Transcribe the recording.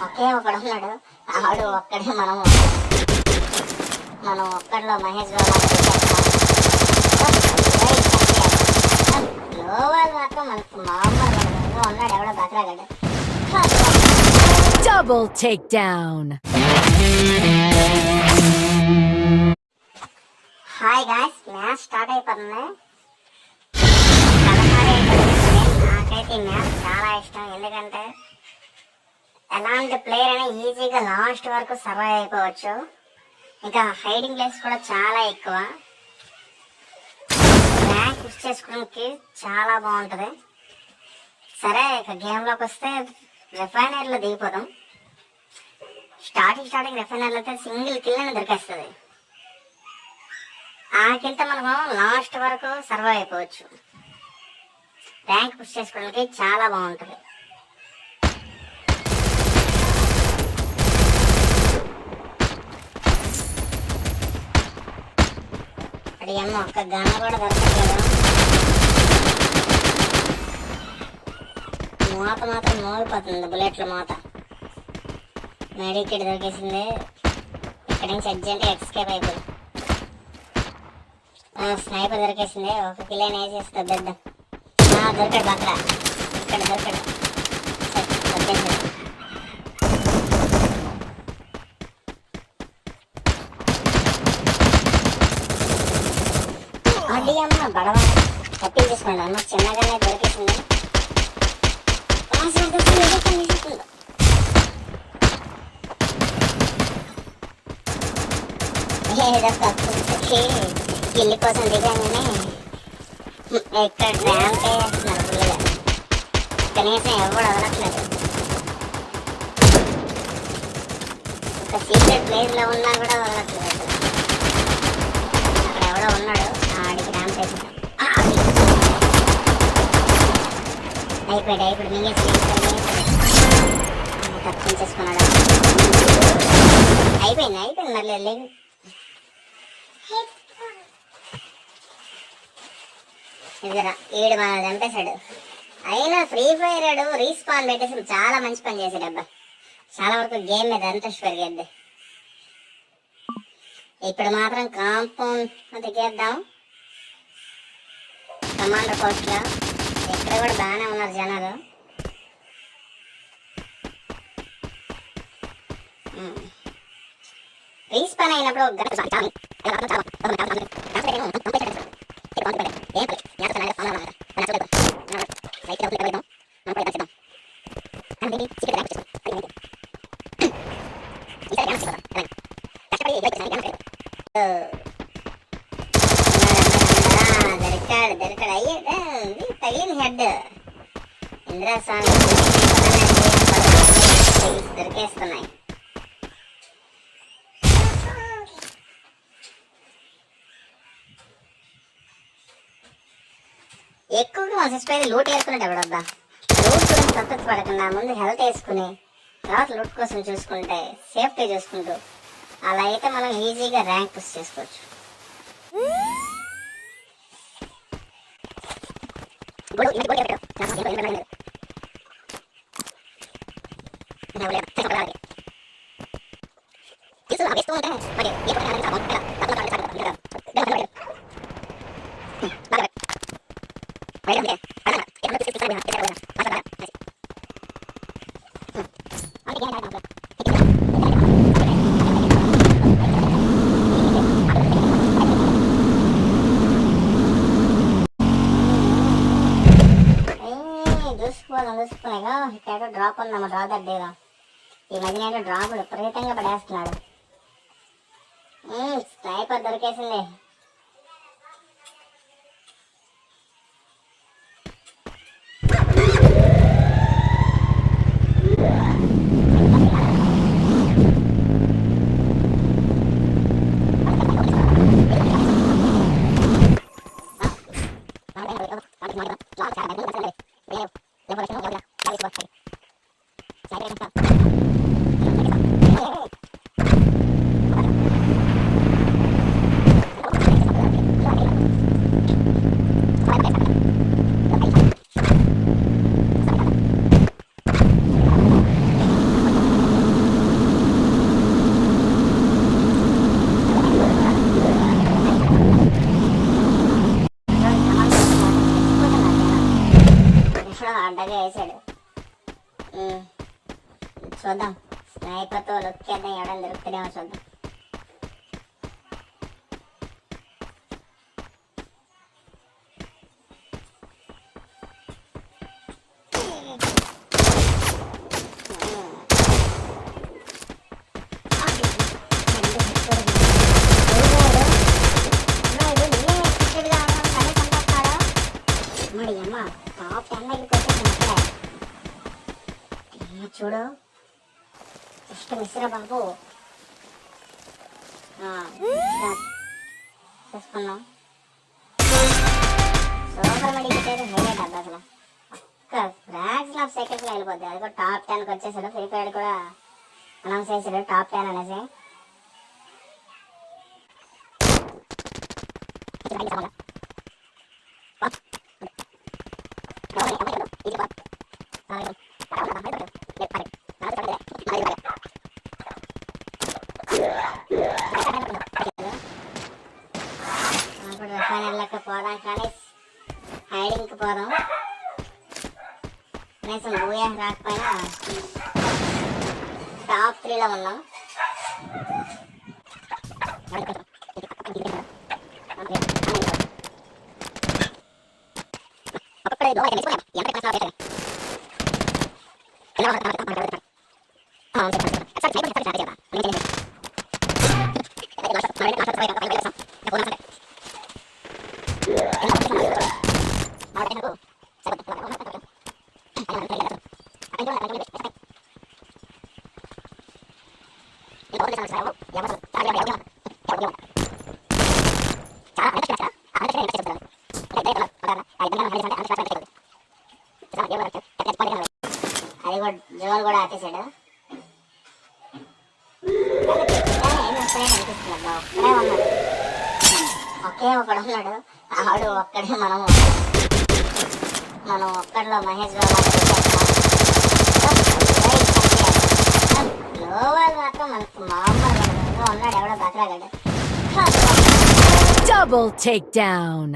ఒకే ఒకడు ఉన్నాడు. ఆడు ఒక్కడే మనం ఒక్కడిలో మహేష్ బాబు లోవాళ్ళు మాత్రం మనకు మామూలుగా ఉన్నాడు. ఎవడో బక్రాగడ్డ. Double takedown. Hi guys, match start అయిపోతుంది. నాకైతే ఈ మ్యాచ్ చాలా ఇష్టం. ఎందుకంటే ఎలాంటి ప్లేయర్ అయినా ఈజీగా లాస్ట్ వరకు సర్వైవ్ అయిపోవచ్చు. ఇంకా హైడింగ్ ప్లేస్ కూడా చాలా ఎక్కువ. ర్యాంక్ పుష్ చేసుకోవడానికి చాలా బాగుంటుంది. సరే, ఇక గేమ్లోకి వస్తే రిఫైనరీలో దిగిపోదాం. స్టార్టింగ్ రిఫైనరీలో అయితే సింగిల్ కిల్ అని దొరికేస్తుంది. ఆ కిల్తో మనము లాస్ట్ వరకు సర్వైవ్ అయిపోవచ్చు. ర్యాంక్ పుష్ చేసుకోవడానికి చాలా బాగుంటుంది. అది ఏమో ఒక్క గన కూడా దొరకట్లేదు. మూత మాత్రం మోగిపోతుంది, బుల్లెట్ల మూత. మెడికిట్ దొరికేసింది. ఇక్కడి నుంచి అర్జెంట్గా ఎక్స్కేప్ అయిపోయింది. స్నైపర్ దొరికేసింది. ఒక కిలోని వేసేస్తుంది బిడ్డ. దొరికాడు బక్ర. ఇక్కడ దొరికాడు. వచ్చేసింది. అది అమ్మ బడవ తప్పించేసుకోండి. అమ్మ చిన్నగానే దొరికేసింది. ఇల్లు కోసం దిగానే ఇక్కడ ర్యాంప్ వేస్తున్నారు ఫుల్గా. కనీసం ఎవరు వదలట్లేదు. ఒక సీక్రెట్ ప్లేస్ లో ఉన్నా కూడా వదలట్లేదు. అక్కడ ఎవడో ఉన్నాడు, ఆడికి ర్యాంప్ వేసేసాం. అయిపోయాడు మింగేసి తప్పించేసుకున్నాడు. అయిపోయింది మళ్ళీ లేదు. ఈడు మన చంపేశాడు. అయినా ఫ్రీ ఫైర్ ఆడు రీస్పాన్ పెట్టేసి చాలా మంచి పని చేశాడు. అబ్బా, చాలా వరకు గేమ్ మీద ఇంట్రెస్ట్ పెరిగేది. ఇప్పుడు మాత్రం కాంపౌండ్ దిగేద్దాం. కమాండర్ పోస్ట్ లో ఇక్కడ కూడా బాగానే ఉన్నారు జనాలు. రీస్పాన్ అయినప్పుడు దొరికాడు అయ్యేది తగిలింది హెడ్. ఇందిరాస్వామి దొరికేస్తున్నాయి. ఎక్కువగా మా సిస్టర్ అయితే లూట్ వేసుకున్నట్టు ఎవడొద్దా. లూట్ గురించి తప్పచ్చు పడకుండా ముందు హెల్త్ వేసుకుని తర్వాత లూట్ కోసం చూసుకుంటే సేఫ్టీ చూసుకుంటూ అలా అయితే మనం ఈజీగా ర్యాంక్ పుష్ చేసుకోవచ్చు. చూసుకునేగా ఇక్కడ డ్రాప్ ఉందమ్మ. డ్రాప్ దగ్గర ఈ మధ్యన డ్రాప్ విపరీతంగా పడేస్తున్నాడు. స్నైపర్ దొరికేసింది. చూద్దాం, స్నైపర్తో లొక్కేద్దాం, ఎవడని దొరుకుతాడేమో చూద్దాం. టాప్ 10 దగ్గరికి వచ్చేసి చూడు, జస్ట్ మిస్రా బాబు. చూసుకున్నాం. సూపర్ మెడికేట్ అయితే హైలైట్ అబ్బా. అసలు ఒక్క ఫ్రాక్షన్ ఆఫ్ సెకండ్స్లో వెళ్ళిపోద్ది. అది కూడా టాప్ 10కి వచ్చేసాడు. ఫ్రీ ఫైర్ కూడా అనౌన్స్ చేశాడు టాప్ 10 అనేసి. ఇప్పుడు రిఫైనర్లకు పోదాం, కానీ హైడింగ్కి పోదాం. కనీసం బూయా రాకపోయినా టాప్ 3లో ఉన్నాం. అది కూడా జోన్ కూడా ఆపేసాడు. అనిపిస్తుంది ఒక్కడే ఉన్నాడు, ఒకే ఒకడు ఉన్నాడు. ఆడు ఒక్కడే. మనం ఒక్కడిలో మహేష్ బాబు గ్లోబల్ మాత్రం మనకు మామూలుగా ఉన్నాడు. ఎవడో బతరాగాడు. Double takedown.